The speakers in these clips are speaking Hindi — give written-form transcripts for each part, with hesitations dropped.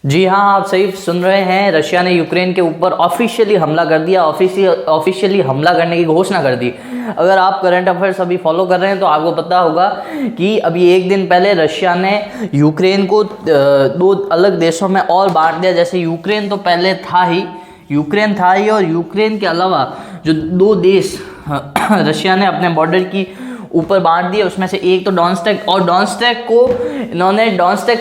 जी हाँ, आप सही सुन रहे हैं। रशिया ने यूक्रेन के ऊपर ऑफिशियली हमला कर दिया, ऑफिशियली हमला करने की घोषणा कर दी। अगर आप करंट अफेयर्स अभी फॉलो कर रहे हैं तो आपको पता होगा कि अभी एक दिन पहले रशिया ने यूक्रेन को दो अलग देशों में और बांट दिया। जैसे यूक्रेन तो पहले था ही, और यूक्रेन के अलावा जो दो देश रशिया ने अपने बॉर्डर की ऊपर बांट दिए, उसमें से एक तो डॉन्स्टेक, और डॉन्स्टेक को इन्होंने डॉन्स्टेक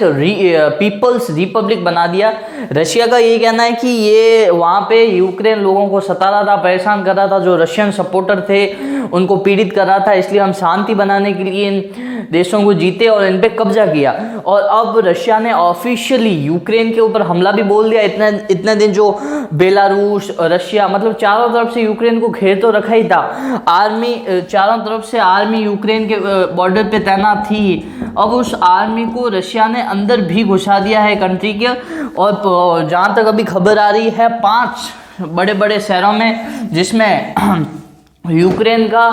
पीपल्स रिपब्लिक बना दिया। रशिया का ये कहना है कि ये वहाँ पे यूक्रेन लोगों को सता रहा था, परेशान कर रहा था, जो रशियन सपोर्टर थे उनको पीड़ित कर रहा था, इसलिए हम शांति बनाने के लिए इन देशों को जीते और इन पे कब्जा किया। और अब रशिया ने ऑफिशियली यूक्रेन के ऊपर हमला भी बोल दिया। इतने दिन जो बेलारूस, रशिया, मतलब चारों तरफ से यूक्रेन को घेर तो रखा ही था। आर्मी, चारों तरफ से आर्मी यूक्रेन के बॉर्डर पे तैनात थी। अब उस आर्मी को रशिया ने अंदर भी घुसा दिया है कंट्री के। और जहाँ तक अभी खबर आ रही है, 5 बड़े बड़े शहरों में, जिसमें यूक्रेन का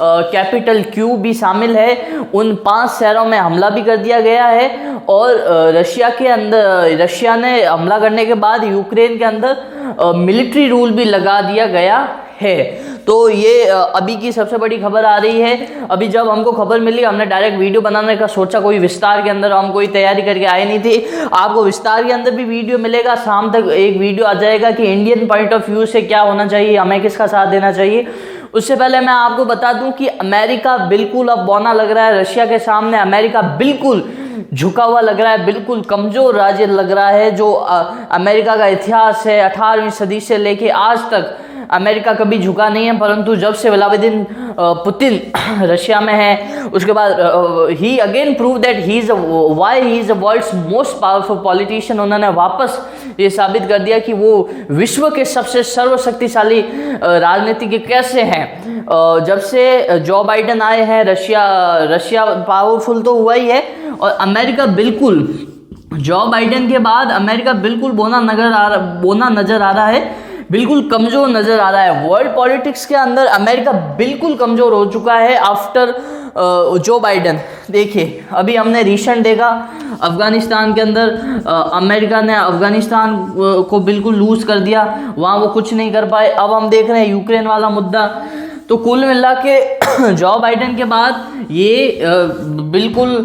कैपिटल क्यू भी शामिल है, उन 5 शहरों में हमला भी कर दिया गया है। और रशिया ने हमला करने के बाद यूक्रेन के अंदर मिलिट्री रूल भी लगा दिया गया है। तो ये अभी की सबसे बड़ी खबर आ रही है। अभी जब हमको खबर मिली, हमने डायरेक्ट वीडियो बनाने का सोचा, कोई विस्तार के अंदर हम कोई तैयारी करके आए नहीं थे। आपको विस्तार के अंदर भी वीडियो मिलेगा, शाम तक एक वीडियो आ जाएगा कि इंडियन पॉइंट ऑफ व्यू से क्या होना चाहिए, हमें किसका साथ देना चाहिए। उससे पहले मैं आपको बता दूं कि अमेरिका बिल्कुल अब बौना लग रहा है रशिया के सामने। अमेरिका बिल्कुल झुका हुआ लग रहा है, बिल्कुल कमजोर राज्य लग रहा है। जो अमेरिका का इतिहास है, 18वीं सदी से लेके आज तक अमेरिका कभी झुका नहीं है। परंतु जब से व्लादिमीर पुतिन रशिया में है, उसके बाद ही again prove that he is a world's most powerful politician. उन्होंने वापस ये साबित कर दिया कि वो विश्व के सबसे सर्वशक्तिशाली राजनीतिज्ञ कैसे हैं। जब से जो बाइडेन आए हैं, रशिया पावरफुल तो हुआ ही है। और अमेरिका बिल्कुल, जो बाइडेन के बाद अमेरिका बिल्कुल बोना नजर आ रहा है, बिल्कुल कमज़ोर नज़र आ रहा है। वर्ल्ड पॉलिटिक्स के अंदर अमेरिका बिल्कुल कमज़ोर हो चुका है आफ्टर जो बाइडेन। देखिए, अभी हमने रिसेंट देखा अफ़गानिस्तान के अंदर अमेरिका ने अफ़गानिस्तान को बिल्कुल लूज़ कर दिया, वहाँ वो कुछ नहीं कर पाए। अब हम देख रहे हैं यूक्रेन वाला मुद्दा। तो कुल मिला के जो बाइडेन के बाद ये बिल्कुल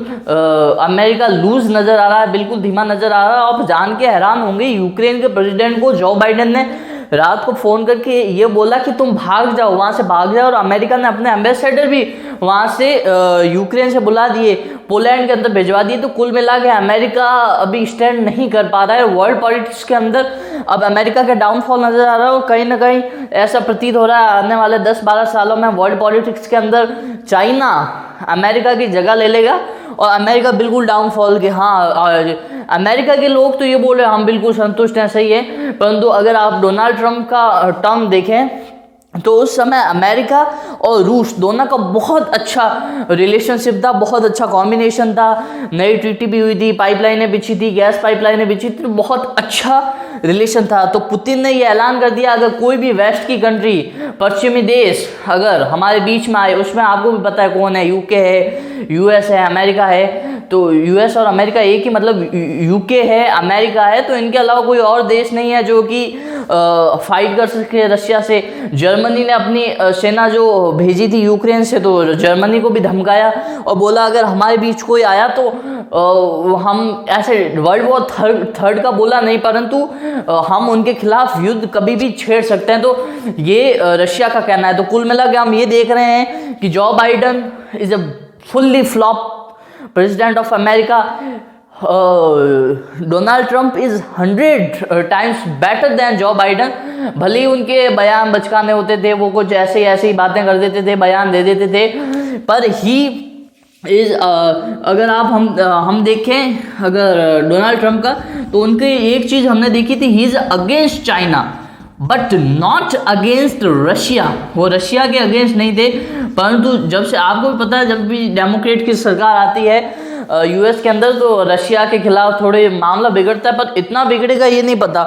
अमेरिका लूज नज़र आ रहा है, बिल्कुल धीमा नज़र आ रहा है। आप जान के हैरान होंगे, यूक्रेन के प्रेसिडेंट को जो बाइडेन ने रात को फ़ोन करके ये बोला कि तुम भाग जाओ, वहाँ से भाग जाओ। और अमेरिका ने अपने एम्बेसडर भी वहाँ से यूक्रेन से बुला दिए, पोलैंड के अंदर भिजवा दिए। तो कुल मिला के अमेरिका अभी स्टैंड नहीं कर पा रहा है वर्ल्ड पॉलिटिक्स के अंदर। अब अमेरिका का डाउनफॉल नज़र आ रहा है और कहीं ना कहीं ऐसा प्रतीत हो रहा है आने वाले 10-12 सालों में वर्ल्ड पॉलिटिक्स के अंदर चाइना अमेरिका की जगह ले लेगा और अमेरिका बिल्कुल डाउनफॉल के। हाँ, अमेरिका के लोग तो ये बोल रहे हैं हम बिल्कुल संतुष्ट हैं, सही है। परंतु अगर आप डोनाल्ड ट्रंप का टर्म देखें तो उस समय अमेरिका और रूस दोनों का बहुत अच्छा रिलेशनशिप था, बहुत अच्छा कॉम्बिनेशन था। नई ट्रीटी भी हुई थी, पाइपलाइनें बिछी थी, गैस पाइपलाइनें बिछी थी, तो बहुत अच्छा रिलेशन था। तो पुतिन ने ये ऐलान कर दिया, अगर कोई भी वेस्ट की कंट्री, पश्चिमी देश अगर हमारे बीच में आए, उसमें आपको भी पता है कौन है, यूके है, यूएस है, अमेरिका है। तो यूएस और अमेरिका एक ही, मतलब यूके है, अमेरिका है, तो इनके अलावा कोई और देश नहीं है जो कि फाइट कर सके रशिया से। जर्मनी ने अपनी सेना जो भेजी थी यूक्रेन से, तो जर्मनी को भी धमकाया और बोला अगर हमारे बीच कोई आया तो हम ऐसे वर्ल्ड वॉर थर्ड का बोला नहीं, परंतु हम उनके खिलाफ युद्ध कभी भी छेड़ सकते हैं। तो ये रशिया का कहना है। तो कुल मिला के हम ये देख रहे हैं कि Joe Biden is a fully flop president of America. Donald Trump is 100 times better than Joe Biden. भले ही उनके बयान बचकाने होते थे, वो कुछ ऐसे ही बातें कर देते थे, बयान दे देते थे, पर ही इज अगर आप हम देखें अगर डोनाल्ड ट्रंप का, तो उनकी एक चीज़ हमने देखी थी, he is against China but not against Russia. वो रशिया के अगेंस्ट नहीं थे, परंतु जब से आपको भी पता है, जब भी डेमोक्रेट की सरकार आती है यूएस के अंदर, तो रशिया के खिलाफ थोड़े मामला बिगड़ता है, पर इतना बिगड़ेगा ये नहीं पता।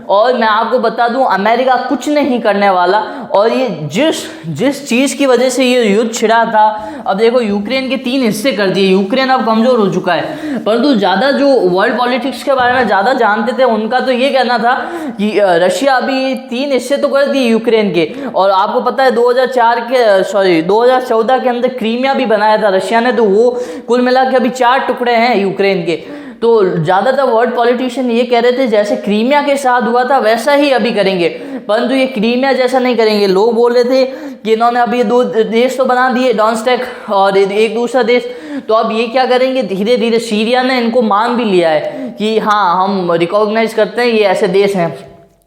और मैं आपको बता दूं, अमेरिका कुछ नहीं करने वाला। और ये जिस चीज़ की वजह से ये युद्ध छिड़ा था, अब देखो यूक्रेन के 3 हिस्से कर दिए, यूक्रेन अब कमज़ोर हो चुका है। परंतु ज़्यादा जो वर्ल्ड पॉलिटिक्स के बारे में ज़्यादा जानते थे उनका तो ये कहना था कि रशिया अभी 3 हिस्से तो कर दिए यूक्रेन के। और आपको पता है 2014 के अंदर क्रीमिया भी बनाया था रशिया ने, तो वो कुल मिला के अभी 4 टुकड़े हैं यूक्रेन के। तो ज़्यादातर वर्ल्ड पॉलिटिशियन ये कह रहे थे जैसे क्रीमिया के साथ हुआ था वैसा ही अभी करेंगे, परंतु ये क्रीमिया जैसा नहीं करेंगे। लोग बोल रहे थे कि इन्होंने अभी 2 देश तो बना दिए, डोनेट्स्क और एक दूसरा देश, तो अब ये क्या करेंगे, धीरे धीरे सीरिया ने इनको मान भी लिया है कि हाँ हम रिकॉग्नाइज करते हैं ये ऐसे देश हैं।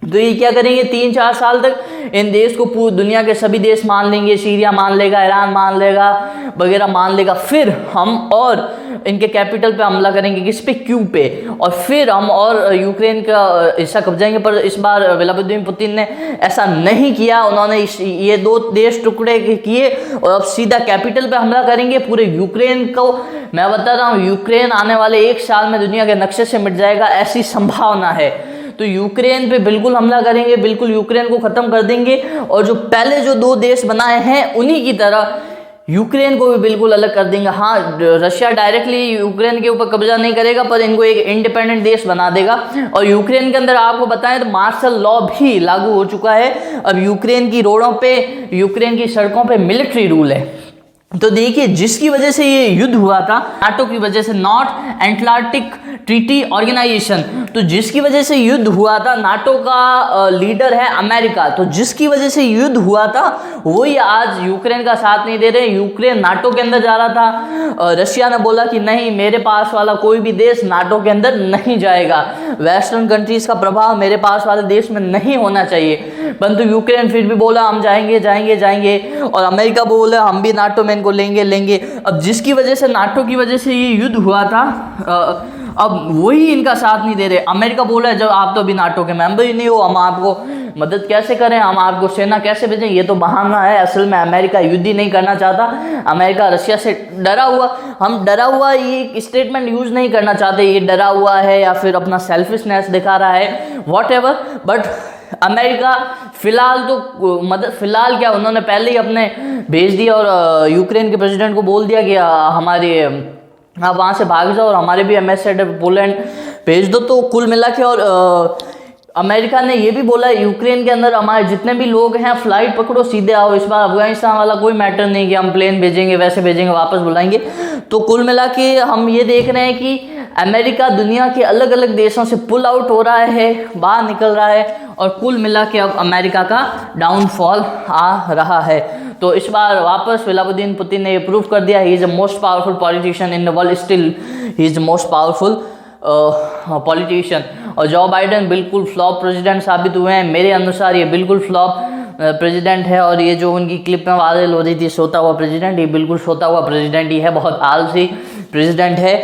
तो ये क्या करेंगे, 3-4 साल तक इन देश को पूरी दुनिया के सभी देश मान लेंगे, सीरिया मान लेगा, ईरान मान लेगा, वगैरह मान लेगा। फिर हम और इनके कैपिटल पे हमला करेंगे, किस पे, क्यू पे, और फिर हम और यूक्रेन का हिस्सा कब्जाएंगे। पर इस बार व्लादिमीर पुतिन ने ऐसा नहीं किया, उन्होंने ये 2 देश टुकड़े किए और अब सीधा कैपिटल पे हमला करेंगे पूरे यूक्रेन को। मैं बता रहा हूँ यूक्रेन आने वाले 1 साल में दुनिया के नक्शे से मिट जाएगा, ऐसी संभावना है। तो यूक्रेन पे बिल्कुल हमला करेंगे, बिल्कुल यूक्रेन को ख़त्म कर देंगे। और जो पहले जो 2 देश बनाए हैं उन्हीं की तरह यूक्रेन को भी बिल्कुल अलग कर देंगे। हाँ, रशिया डायरेक्टली यूक्रेन के ऊपर कब्जा नहीं करेगा, पर इनको एक इंडिपेंडेंट देश बना देगा। और यूक्रेन के अंदर आपको बताएं तो मार्शल लॉ भी लागू हो चुका है। अब यूक्रेन की रोडों पे, यूक्रेन की सड़कों पे मिलिट्री रूल है। तो देखिए, जिसकी वजह से ये युद्ध हुआ था, नाटो की वजह से, नॉर्थ एटलांटिक ट्रीटी ऑर्गेनाइजेशन, तो जिसकी वजह से युद्ध हुआ था, नाटो का लीडर है अमेरिका, तो जिसकी वजह से युद्ध हुआ था वही आज यूक्रेन का साथ नहीं दे रहे। यूक्रेन नाटो के अंदर जा रहा था, रशिया ने बोला कि नहीं, मेरे पास वाला कोई भी देश नाटो के अंदर नहीं जाएगा, वेस्टर्न कंट्रीज का प्रभाव मेरे पास वाले देश में नहीं होना चाहिए। परंतु यूक्रेन फिर भी बोला हम जाएंगे जाएंगे जाएंगे, और अमेरिका बोला हम भी नाटो में इनको लेंगे। अब जिसकी वजह से, नाटो की वजह से ये युद्ध हुआ था, अब वही इनका साथ नहीं दे रहे। अमेरिका बोला है जब आप तो अभी नाटो के मेंबर ही नहीं हो, हम आपको मदद कैसे करें, हम आपको सेना कैसे भेजें, ये तो बहाना है। असल में अमेरिका युद्ध ही नहीं करना चाहता, अमेरिका रशिया से डरा हुआ ये स्टेटमेंट यूज नहीं करना चाहते, ये डरा हुआ है या फिर अपना सेल्फिशनेस दिखा रहा है, व्हाटएवर। बट अमेरिका फिलहाल क्या, उन्होंने पहले ही अपने भेज दिया और यूक्रेन के प्रेसिडेंट को बोल दिया कि हमारे आप वहाँ से भाग जाओ और हमारे भी एम्बेसडर पोलैंड भेज दो। तो कुल मिला के, और अमेरिका ने ये भी बोला यूक्रेन के अंदर हमारे जितने भी लोग हैं फ्लाइट पकड़ो, सीधे आओ। इस बार अफगानिस्तान वाला कोई मैटर नहीं कि हम प्लेन भेजेंगे, वैसे भेजेंगे, वापस बुलाएंगे। तो कुल मिला के हम ये देख रहे हैं कि अमेरिका दुनिया के अलग अलग देशों से पुल आउट हो रहा है, बाहर निकल रहा है, और कुल मिला के अब अमेरिका का डाउनफॉल आ रहा है। तो इस बार वापस व्लादिमीर पुतिन ने ये प्रूव कर दिया, he is the most powerful politician in the world, still he is the most powerful politician. और जो बाइडेन बिल्कुल फ्लॉप प्रेसिडेंट साबित हुए हैं, मेरे अनुसार ये बिल्कुल फ्लॉप प्रेसिडेंट है। और ये जो उनकी क्लिप में वायरल हो रही थी सोता हुआ प्रेसिडेंट, ये बिल्कुल सोता हुआ प्रेसिडेंट ही है, बहुत आलसी प्रेसिडेंट है।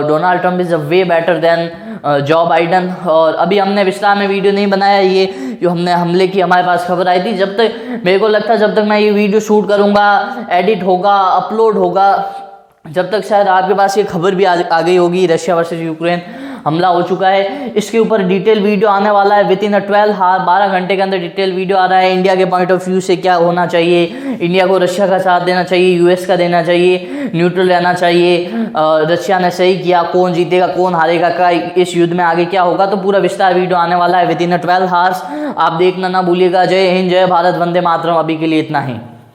Donald Trump is a way better than जो बाइडन। और अभी हमने विस्तार में वीडियो नहीं बनाया, ये जो हमने हमले की हमारे पास खबर आई थी, जब तक मेरे को लगता है जब तक मैं ये वीडियो शूट करूँगा, एडिट होगा, अपलोड होगा, जब तक शायद आपके पास ये खबर भी आ गई होगी, रशिया वर्सेस यूक्रेन हमला हो चुका है। इसके ऊपर डिटेल वीडियो आने वाला है विद इन अ 12 घंटे के अंदर डिटेल वीडियो आ रहा है। इंडिया के पॉइंट ऑफ व्यू से क्या होना चाहिए, इंडिया को रशिया का साथ देना चाहिए, यूएस का देना चाहिए, न्यूट्रल रहना चाहिए, रशिया ने सही किया, कौन जीतेगा कौन हारेगा का, इस युद्ध में आगे क्या होगा, तो पूरा विस्तार वीडियो आने वाला है विद इन अ 12 आवर्स। आप देखना ना भूलिएगा। जय हिंद, जय भारत, वंदे मातरम। अभी के लिए इतना ही।